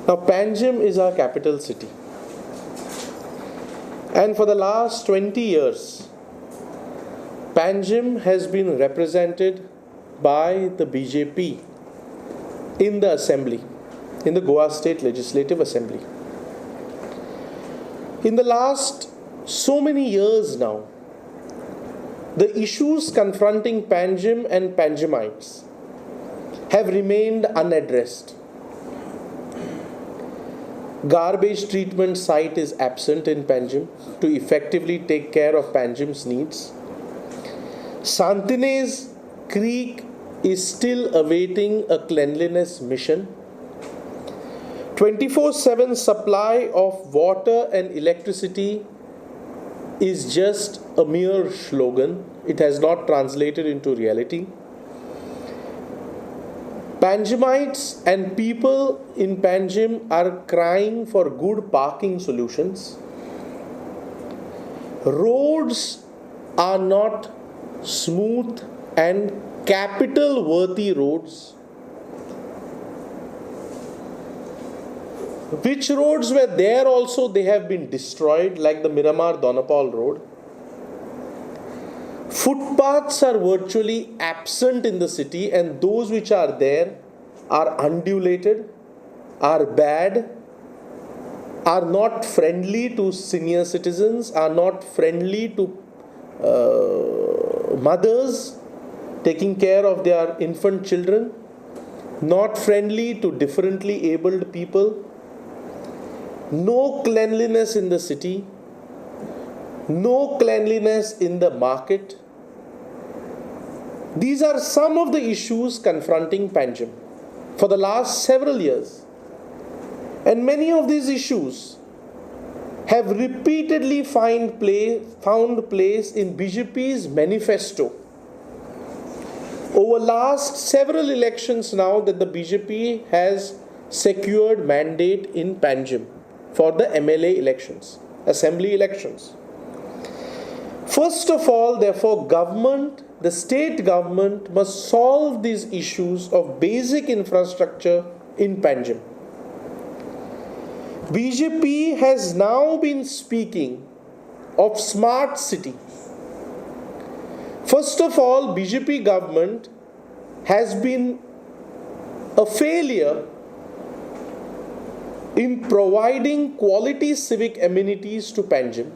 Now, Panjim is our capital city. And for the last 20 years, Panjim has been represented by the BJP in the assembly, in the Goa State Legislative Assembly. In the last so many years now, the issues confronting Panjim and Panjimites have remained unaddressed. Garbage treatment site is absent in Panjim to effectively take care of Panjim's needs. Santine's Creek is still awaiting a cleanliness mission. 24/7 supply of water and electricity is just a mere slogan. It has not translated into reality. Panjimites and people in Panjim are crying for good parking solutions. Roads are not smooth and capital-worthy roads. Which roads were there also, they have been destroyed, like the Miramar-Donapal road. Footpaths are virtually absent in the city, and those which are there are undulated, are bad, are not friendly to senior citizens, are not friendly to mothers taking care of their infant children, not friendly to differently abled people. No cleanliness in the city, no cleanliness in the market. These are some of the issues confronting Panjim for the last several years. And many of these issues have repeatedly found place in BJP's manifesto. Over last several elections now that the BJP has secured mandate in Panjim for the MLA elections, assembly elections. First of all, therefore, the state government must solve these issues of basic infrastructure in Panjim. BJP has now been speaking of smart city. First of all, BJP government has been a failure in providing quality civic amenities to Panjim.